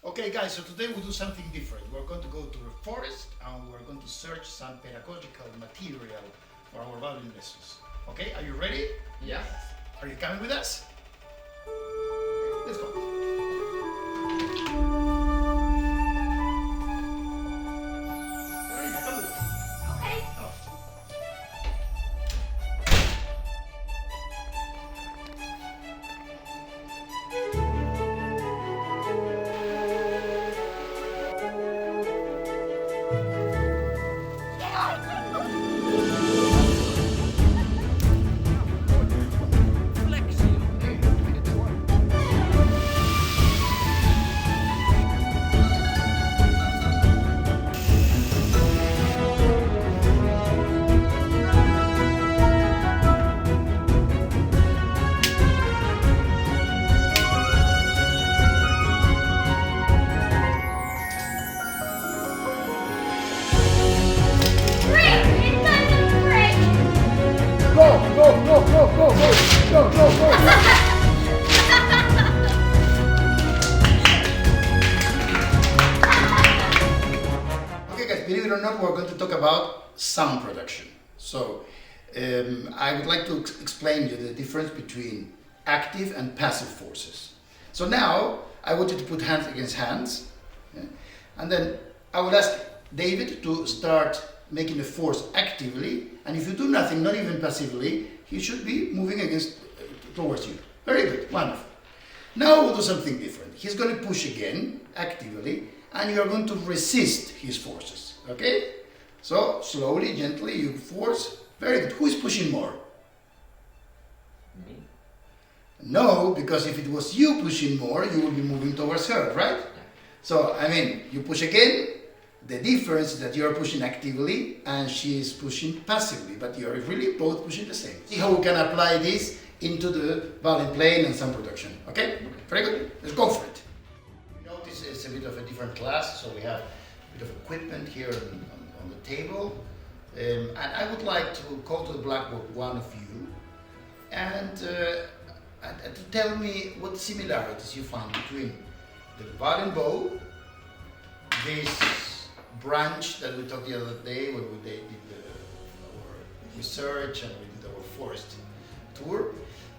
Okay guys, so today we'll do something different. We're going to go to the forest and we're going to search some pedagogical material for our violin lessons. Okay, are you ready? Yes. Are you coming with us? Let's go. Okay. Go! Okay guys, believe it or not, we're going to talk about sound production. So, I would like to explain you the difference between active and passive forces. So now, I want you to put hands against hands, yeah? And then I will ask David to start making the force actively, and if you do nothing, not even passively, he should be moving towards you. Very good, wonderful. Now we'll do something different. He's going to push again, actively, and you are going to resist his forces, okay? So, slowly, gently, you force. Very good. Who is pushing more? Me. No, because if it was you pushing more, you will be moving towards her, right? Yeah. So, I mean, you push again. The difference is that you are pushing actively and she is pushing passively, but you are really both pushing the same. See how we can apply this into the violin playing and sound production, okay? Very good. Let's go for it. You notice it's a bit of a different class, so we have a bit of equipment here on the table. And I would like to call to the blackboard one of you and to tell me what similarities you found between the violin bow, this branch that we talked the other day when we did our research and we did our forest tour,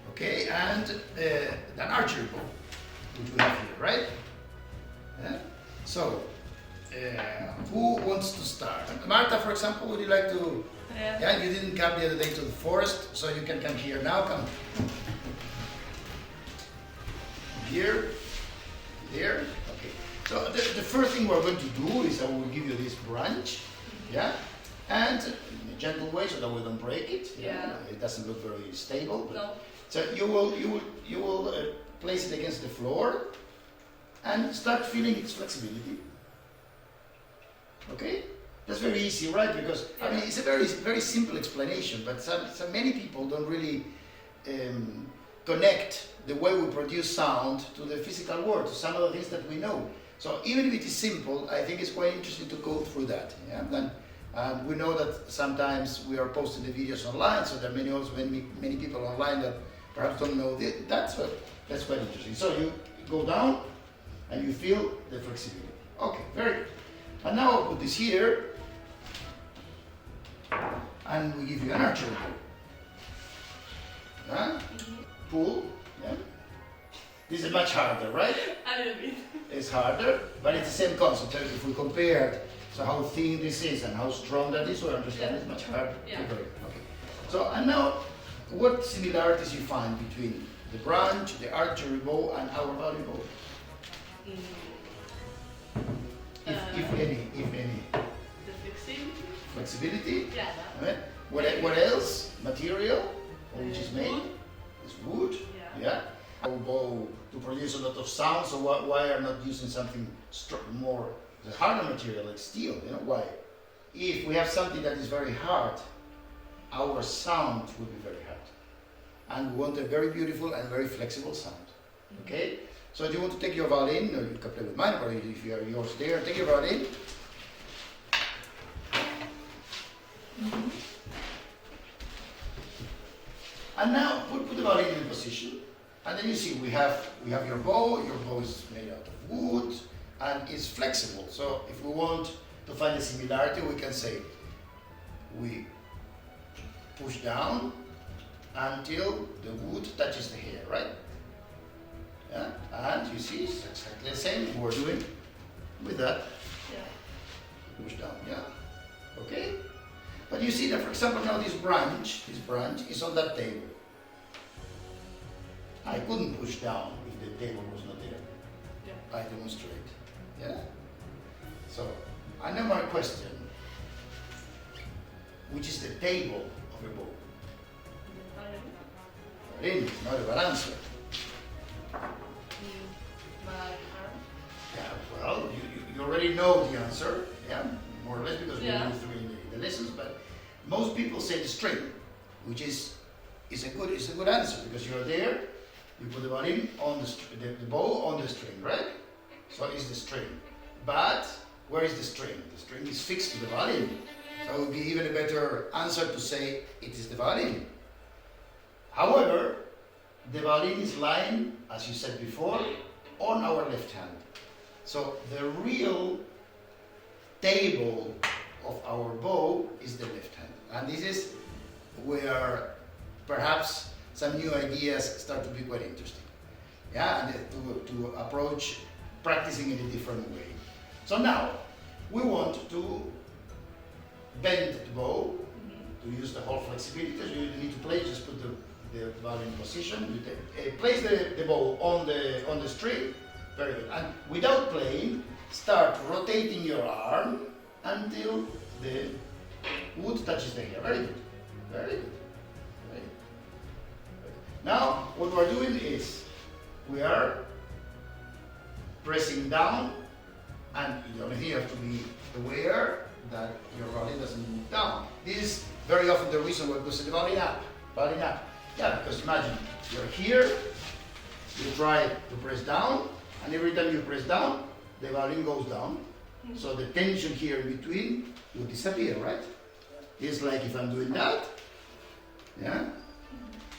okay, and an archery bow, which we have here, right? Yeah? So, who wants to start? Marta, for example, would you like to? Yeah, you didn't come the other day to the forest, so you can come here now. Come. Here. Okay. So the first thing we're going to do is I will give you this branch, yeah, and in a gentle way so that we don't break it. Yeah. It doesn't look very stable. But No. so you will place it against the floor and start feeling its flexibility. Okay, that's very easy, right? Because I mean it's a very simple explanation, but so many people don't really connect the way we produce sound to the physical world, to some of the things that we know. So even if it is simple, I think it's quite interesting to go through that. Yeah? And we know that sometimes we are posting the videos online, so there are many people online that perhaps don't know that. That's quite interesting. So you go down and you feel the flexibility. Okay, very good. And now I'll put this here, and we give you an archery ball. Yeah? Pull. Yeah? This is much harder, right? A little bit. It's harder, but it's the same concept. If we compare so how thin this is and how strong that is, we understand it's much harder. Yeah. Okay. So, and now, what similarities you find between the branch, the archery bow, and our violin bow? If any. The flexibility. Flexibility? Yeah. Right? What else? Material, which is made? Wood. It's wood. Yeah. Our bow to produce a lot of sound. So why are not using something more the harder material like steel? You know why? If we have something that is very hard, our sound will be very hard, and we want a very beautiful and very flexible sound. Okay. So do you want to take your violin, or you can play with mine, or if you have yours there, take your violin. And now put the violin in position, and then you see we have your bow. Your bow is made out of wood, and it's flexible. So if we want to find a similarity, we can say we push down until the wood touches the hair, right? Yeah, and you see it's exactly the same we're doing with that. Yeah. Push down, yeah. Okay? But you see that, for example, now this branch is on that table. I couldn't push down if the table was not there. Yeah. I demonstrate. Yeah? So, I know my question, which is the table of a bow. Violin is not a bad answer. My arm. Yeah, well, you already know the answer, yeah, more or less, because we Yeah. went through in the lessons. But most people say the string, which is a good answer, because you're there, you put the violin on the bow on the string, right? So it's the string. But where is the string? The string is fixed to the violin. So it would be even a better answer to say it is the violin. However, the violin is lying, as you said before, on our left hand. So the real table of our bow is the left hand. And this is where perhaps some new ideas start to be quite interesting. Yeah, and to approach practicing in a different way. So now, we want to bend the bow, to use the whole flexibility. So you need to play, just put the violin in position. You place the bow on the string. Very good. And without playing, start rotating your arm until the wood touches the hair. Very good. Very good. Very good. Now, what we're doing is we are pressing down, and the only thing you have to be aware that your violin doesn't move down. This is very often the reason why we push the violin up. Violin up. Yeah, because imagine you're here, you try to press down, and every time you press down, the violin goes down. So the tension here in between will disappear, right? It's like if I'm doing that, yeah,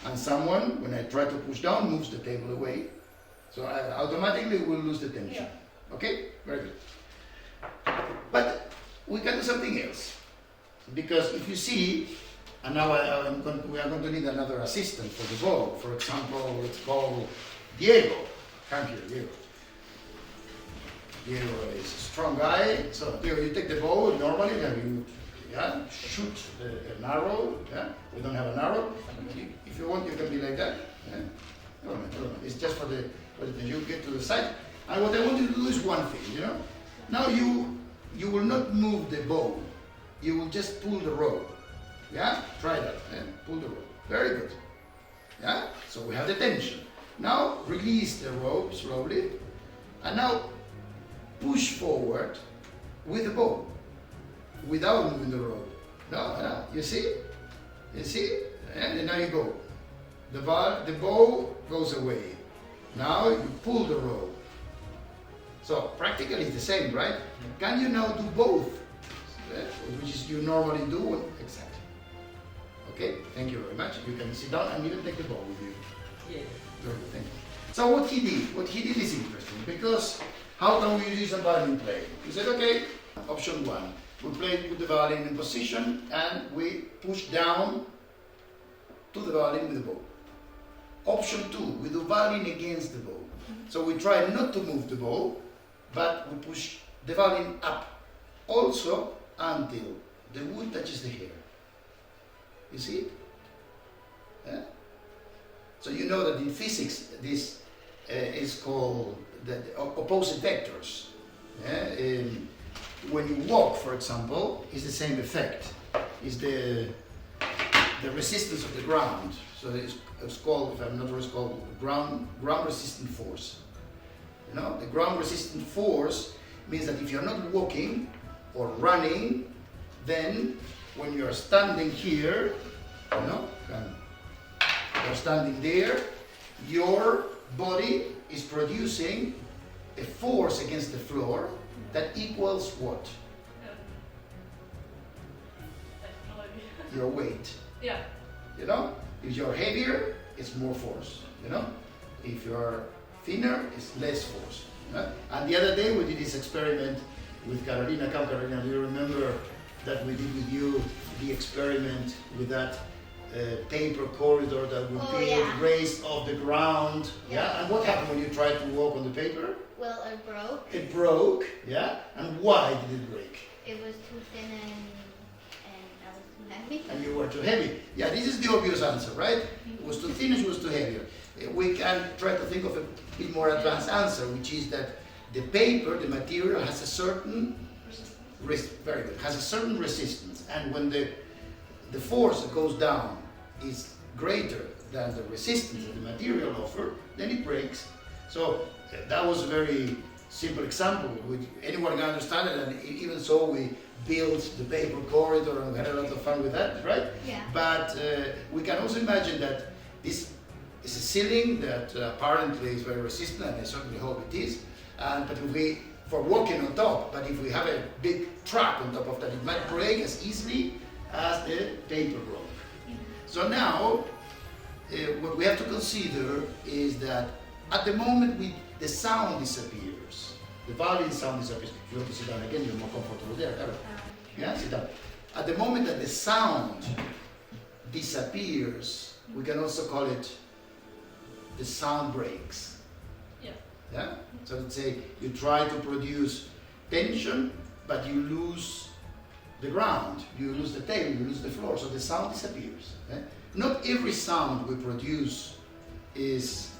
and someone, when I try to push down, moves the table away. So I automatically will lose the tension. Yeah. Okay? Very good. But we can do something else. Because if you see, and now we are going to need another assistant for the bow. For example, let's call Diego. Come here, Diego. Diego is a strong guy. So Diego, you take the bow normally, and you shoot an arrow. Yeah? We don't have an arrow. If you want, you can be like that. Yeah? No. It's just for the you get to the side. And what I want you to do is one thing, you know. Now you will not move the bow. You will just pull the rope. Yeah? Try that. Yeah? Pull the rope. Very good. Yeah? So we have the tension. Now release the rope slowly. And now push forward with the bow. Without moving the rope. No. You see? You see? And now you go. The bow goes away. Now you pull the rope. So practically it's the same, right? Can you now do both? Which is you normally do. Exactly. Okay, thank you very much. You can sit down and even take the bow with you. Yeah. Very good, thank you. So what he did is interesting, because how can we use a violin play? He said, okay, option one, we put the violin in position and we push down to the violin with the bow. Option two, we do violin against the bow. So we try not to move the bow, but we push the violin up, also until the wood touches the hair. You see it? Yeah? So you know that in physics this is called the opposite vectors. Yeah? When you walk, for example, it's the same effect. It's the resistance of the ground. So it's called, if I'm not wrong, it's called ground resistant force. You know, the ground resistant force means that if you're not walking or running, then when you're standing here, you know, you're standing there, your body is producing a force against the floor that equals what? Your weight. Yeah. You know, if you're heavier, it's more force. You know, if you're thinner, it's less force. And the other day we did this experiment with Carolina. Come, Carolina, do you remember that we did with you the experiment with that paper corridor that would Oh, be yeah. raised off the ground? Yeah. And what happened when you tried to walk on the paper? Well, it broke. It broke, yeah? And why did it break? It was too thin and I was too heavy. And you were too heavy. Yeah, this is the obvious answer, right? It was too thin, it was too heavy. We can try to think of a bit more advanced answer, which is that the paper, the material, has a certain very good, has a certain resistance, and when the force that goes down is greater than the resistance that the material offer, then it breaks. So that was a very simple example, which anyone can understand it, and even so we built the paper corridor and we had a lot of fun with that, right? Yeah. But we can also imagine that this is a ceiling that apparently is very resistant, and I certainly hope it is. But if we, for walking on top, but if we have a big truck on top of that, it might break as easily as the paper broke. So now, what we have to consider is that at the moment the sound disappears, the violin sound disappears. If you want to sit down again, you're more comfortable there. Yeah, sit down. At the moment that the sound disappears, we can also call it the sound breaks. Yeah? So let's say you try to produce tension, but you lose the ground, you lose the table, you lose the floor, so the sound disappears. Okay? Not every sound we produce is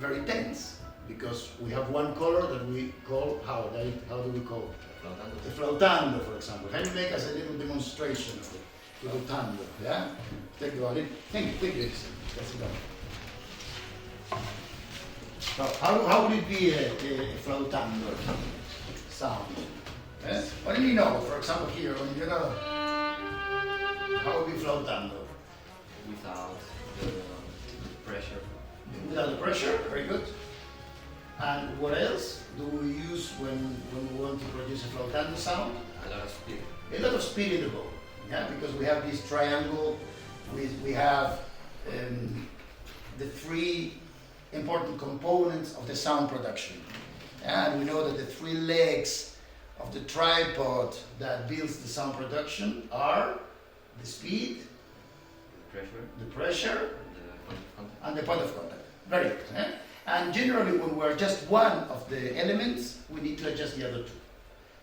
very tense, because we have one color that we call, how do we call it? The flautando, for example. Can you make us a little demonstration of the flautando? Yeah? Take the violin. Think this. Let's go. So how would it be a flautando sound? Yes? What do you know? For example, here, when you know, how would be flautando? Without the pressure. Without the pressure, very good. And what else do we use when we want to produce a flautando sound? A lot of speed. A lot of speed in the bow, yeah, because we have this triangle, we have the three important components of the sound production. And we know that the three legs of the tripod that builds the sound production are the speed, the pressure, and the point of contact. Very good. Eh? And generally, when we're just one of the elements, we need to adjust the other two.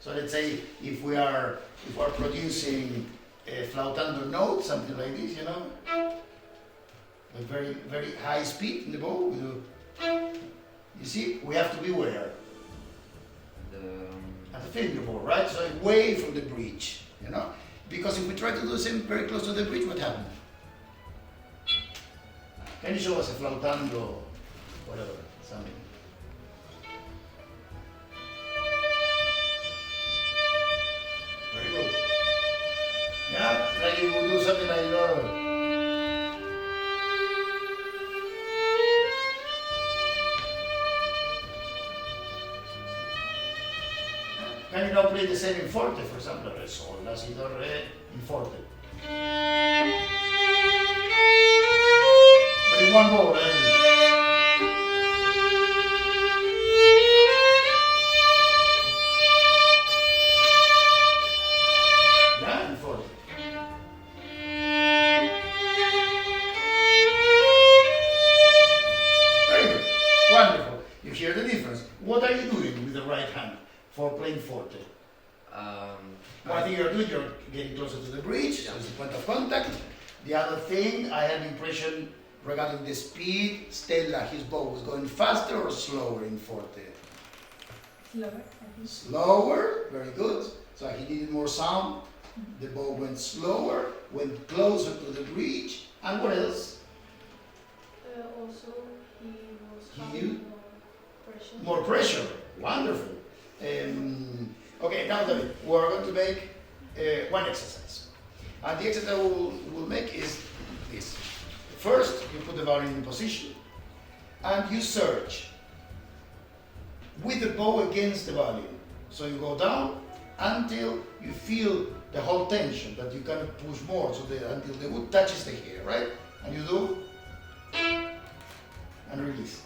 So let's say if we're producing a flautando note, something like this, you know, with very, very high speed in the bow, we do. You see, we have to be where? At the fingerboard, right? So away from the bridge, you know? Because if we try to do the same very close to the bridge, what happens? Can you show us a flautando, whatever, something? Very good. Yeah, like you would do something like that. Can you now play the same in forte, for example? Re, sol, la, si, do, re, in forte. But in one bow, yeah, in forte. Very good. Wonderful. You hear the difference. What are you doing with the right hand for playing forte? One thing you're doing, you're getting closer to the bridge, so it's the point of contact. The other thing, I had the impression regarding the speed, Stella, his bow was going faster or slower in forte? Slower, I think. Slower, very good. So he needed more sound. The bow went slower, went closer to the bridge, and what else? Also, he was He having used- more pressure. More pressure. Wonderful. Okay, now David, we're going to make one exercise. And the exercise we'll make is this. First, you put the violin in position and you search with the bow against the violin. So you go down until you feel the whole tension, that you cannot push more, so until the wood touches the hair, right? And you do and release.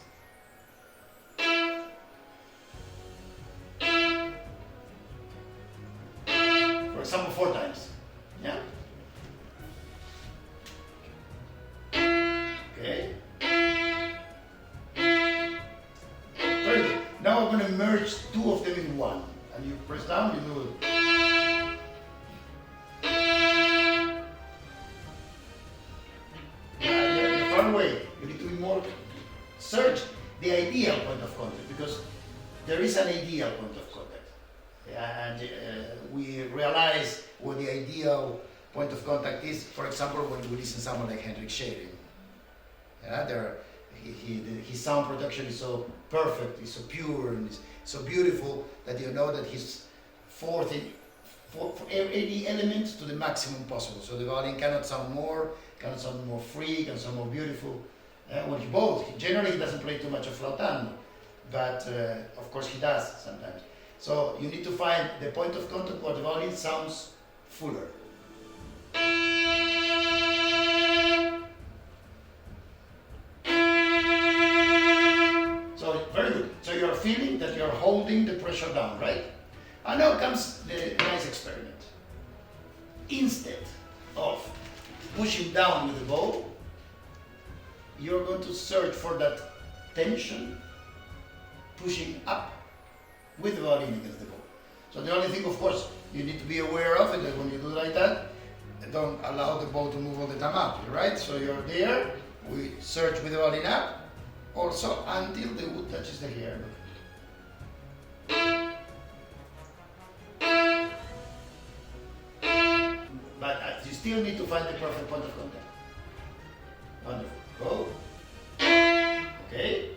and you press down, you do it. Yeah, the far way. You need to be more search the ideal point of contact, because there is an ideal point of contact. And we realize what the ideal point of contact is, for example, when we listen to someone like Henrik Schering. Yeah, his sound production is so perfect, is so pure, and is so beautiful that you know that he's for any element to the maximum possible. So the violin cannot sound more free, can sound more beautiful. Well, generally he doesn't play too much of flautando, but of course he does sometimes. So you need to find the point of contact where the violin sounds fuller. So very good. So you're feeling that you're holding the pressure down, right? And now comes the nice experiment. Instead of pushing down with the bow, you're going to search for that tension, pushing up with the violin against the bow. So the only thing, of course, you need to be aware of it, that when you do like that, don't allow the bow to move all the time up, right? So you're there, we search with the violin up, also until the wood touches the hair. But you still need to find the perfect point of contact. Wonderful. Go. Okay.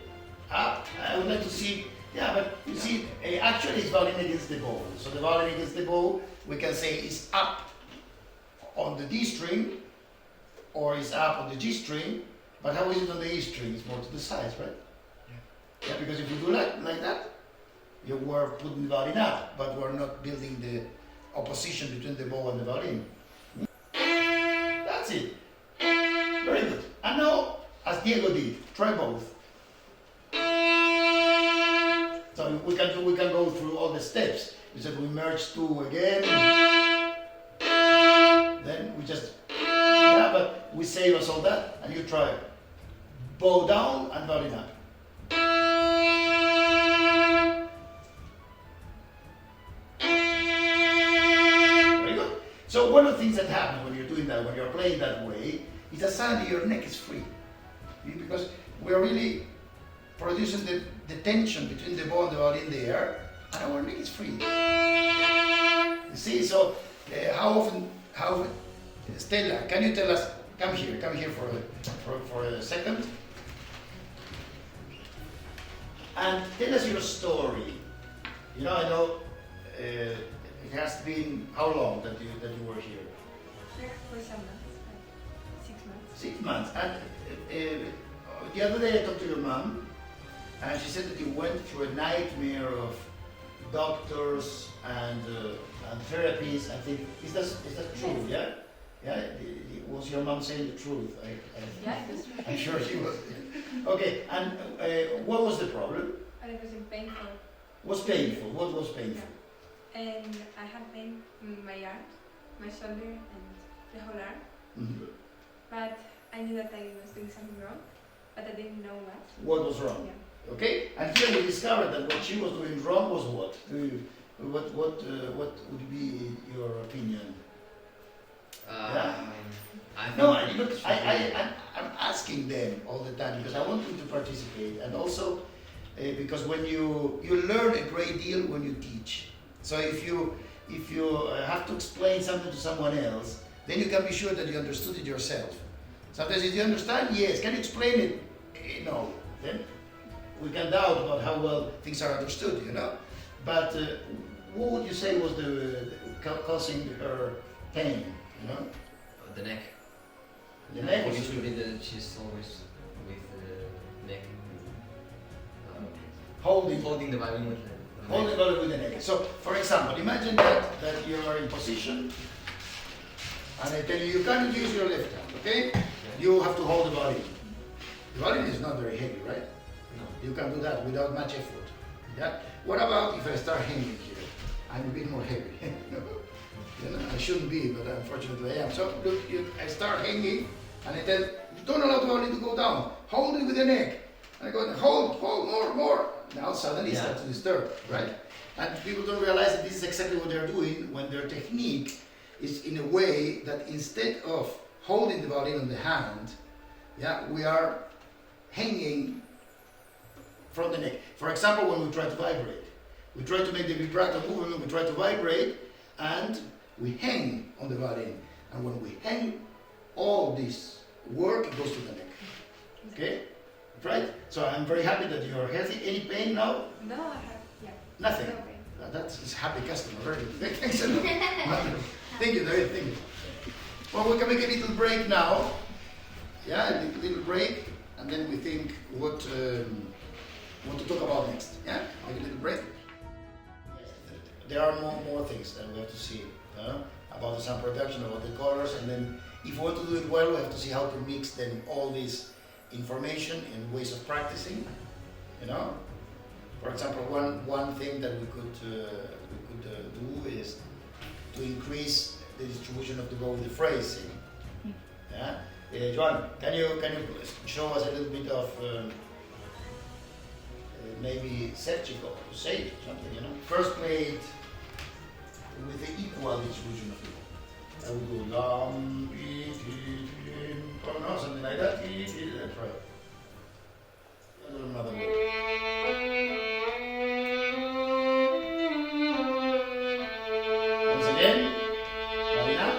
Up. I would like to see. Yeah, but you see, actually it's violin against the bow. So the violin against the bow, we can say is up on the D string, or is up on the G string. But how is it on the E string? It's more to the sides, right? Yeah, because if you do like that, you were putting the violin up, but we're not building the opposition between the bow and the violin. That's it. Very good. And now, as Diego did, try both. So we can go through all the steps. We said we merge two again. Then we just, yeah, but we save us all that, and you try bow down and violin up. Very good. So one of the things that happens when you're doing that, when you're playing that way, is that suddenly your neck is free. Because we're really producing the tension between the bow and the violin there, and our neck is free. You see, so how often, Stella, can you tell us, come here for a second, and tell us your story. You know, I know it has been how long that you were here? For some months, like 6 months. 6 months. And the other day I talked to your mom, and she said that you went through a nightmare of doctors and therapies. I think is that true? Yes. Yeah. Yeah. Was your mom saying the truth? Yeah, it was true. I'm sure she was. Okay. And what was the problem? And it was painful. Was painful. What was painful? Yeah. And I had pain in my arm, my shoulder, and the whole arm. Mm-hmm. But I knew that I was doing something wrong, but I didn't know what. What was wrong? Yeah. Okay. And here we discovered that what she was doing wrong was what? What would be your opinion? I'm asking them all the time because I want them to participate, and also because when you learn a great deal when you teach. So if you have to explain something to someone else, then you can be sure that you understood it yourself. Sometimes if you understand, yes. Can you explain it? No. Then we can doubt about how well things are understood, you know. But what would you say was the causing her pain? You know, The neck. the neck. Was Usually she's always with the neck. holding Holding the violin with the Hold the violin with the neck. So, for example, imagine that you are in position, and I tell you, you can't use your left hand, okay? You have to hold the violin. The violin is not very heavy, right? No. You can do that without much effort. Yeah? What about if I start hanging here? I'm a bit more heavy. You know, I shouldn't be, but unfortunately I am. So, look, I start hanging, and I tell, don't allow the violin to go down. Hold it with the neck. And I go, hold, more. Now suddenly it starts to disturb, right? And people don't realize that this is exactly what they're doing when their technique is in a way that instead of holding the violin in the hand, yeah, we are hanging from the neck. For example, when we try to vibrate, we try to make the vibrato movement, we try to vibrate, and we hang on the violin. And when we hang, all this work goes to the neck. Okay? Right? So I'm very happy that you are healthy. Any pain now? No, I have, yeah. Nothing. No pain. That's a happy customer. Very good. Thanks a lot. Thank you, David. Thank you. Well, we can make a little break now. Yeah, a little break, and then we think what to talk about next. Yeah, make a little break. There are more things that we have to see about the sound production, about the colors, and then if we want to do it well, we have to see how to mix then all this information and ways of practicing. You know, for example, one thing that we could do is to increase the distribution of the bow with the phrasing. Yeah, Joan, can you show us a little bit of maybe Sergico, say something, you know? First play it with the equal distribution of the bow. I would go lam, something like that. That's right. Another one. Once again, bowing up.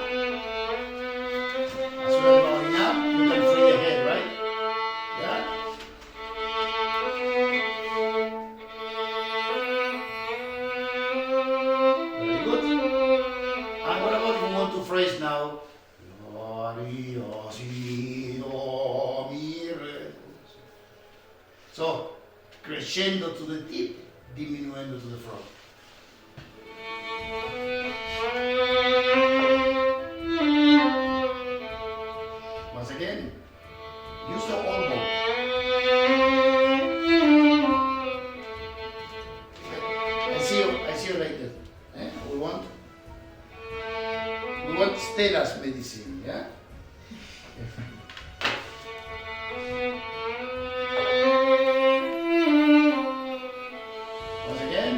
As well as bowing up, you can free the head, right? Yeah. Very good. And what about if we want to phrase now? So, crescendo to the tip, diminuendo to the front. Once again, use the elbow. I see you like that. We want Stella's medicine, yeah? Once again.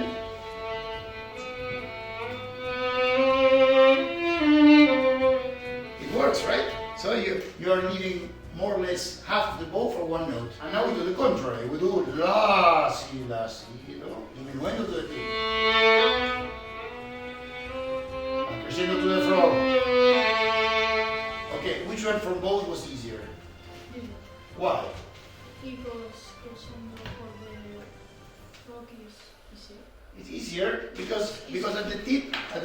It works, right? So you are needing more or less half the bow for one note. And now we do the contrary. We do la, si, do, diminuendo to the tip. And crescendo to the front. Okay, which one from both was easier? Why? Because crescendo for the rock is easier. It's easier because at the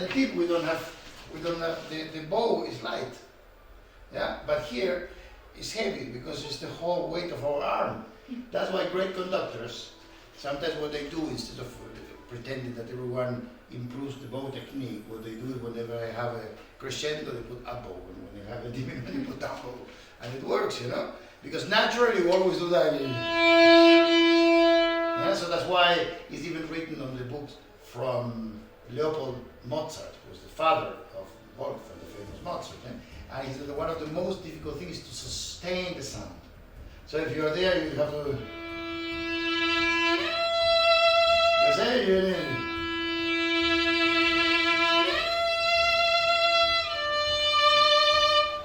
tip we don't have the bow is light. Yeah, but here it's heavy because it's the whole weight of our arm. That's why great conductors sometimes what they do instead of pretending that everyone improves the bow technique, what they do is whenever they have a crescendo they put up bow, and when they have a diminuendo they put down bow, and it works, you know, because naturally we always do that. Yeah, so that's why it's even written on the books from Leopold Mozart, who was the father of Wolf and the famous Mozart. And he said that one of the most difficult things is to sustain the sound. So if you're there, you have to.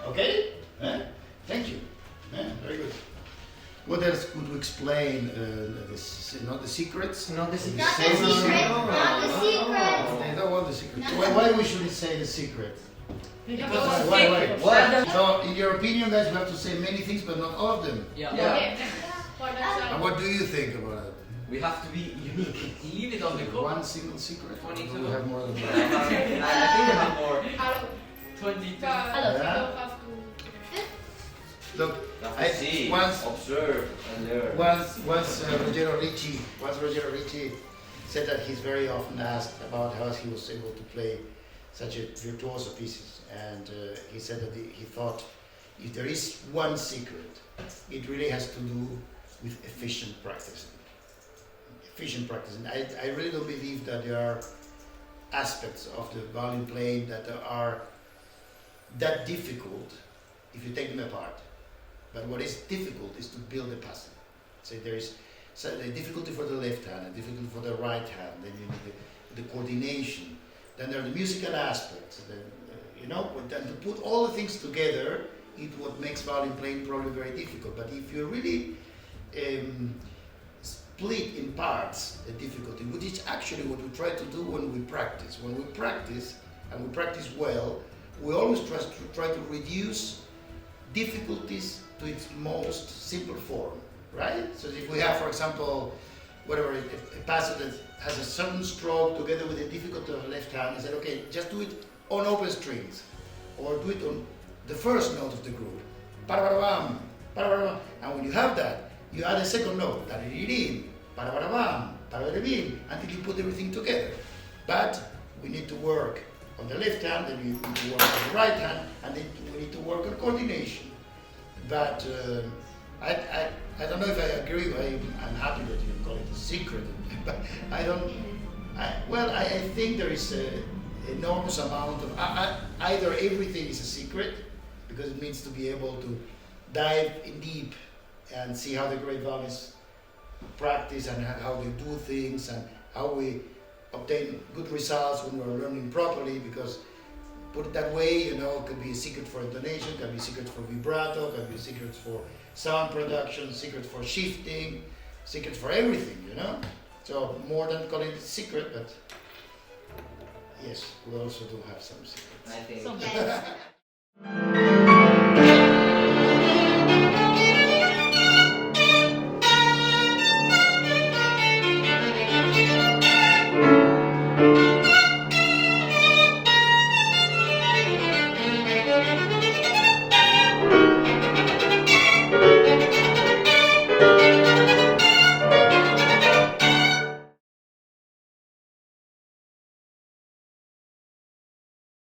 Okay? Thank you. Very good. What else could we explain? Not the secrets? Not the secret. Not the secret. Not the secret. They don't want the secret. Why we shouldn't say the secret? Because Why? So, in your opinion, guys, you have to say many things, but not all of them. Yeah. And what do you think about it? We have to be unique. Leave it on the go. One single secret? Or 22. do we have more than I that? think we have more. 22. Yeah. Look, I see, once observe, and learn. once Rogero Ricci said that he's very often asked about how he was able to play such a virtuoso pieces, and he said that he thought if there is one secret, it really has to do with efficient practicing. Efficient practicing. I really don't believe that there are aspects of the violin playing that are that difficult if you take them apart. But what is difficult is to build a passing. So there is a difficulty for the left hand, a difficulty for the right hand, then you need the coordination. Then there are the musical aspects. Then, then to put all the things together, it what makes violin playing probably very difficult. But if you really split in parts the difficulty, which is actually what we try to do when we practice. When we practice, and we practice well, we always try to reduce difficulties to its most simple form, right? So if we have, for example, whatever, a passage that has a certain stroke together with the difficulty of the left hand, I said, okay, just do it on open strings, or do it on the first note of the group. Parabarabam, parabarabam. And when you have that, you add a second note, tariririm, parabarabam, parabarabim, until you put everything together. But we need to work on the left hand, then we need to work on the right hand, and then we need to work on coordination. But I don't know if I agree. I'm happy that you call it a secret, but I don't. I think there is an enormous amount of either everything is a secret because it means to be able to dive in deep and see how the great violinists practice and how they do things and how we obtain good results when we're learning properly. Because put it that way, it could be a secret for intonation, can be a secret for vibrato, can be a secret for sound production, secret for shifting, secret for everything, So more than calling it a secret, but yes, we also do have some secrets. I think So bad.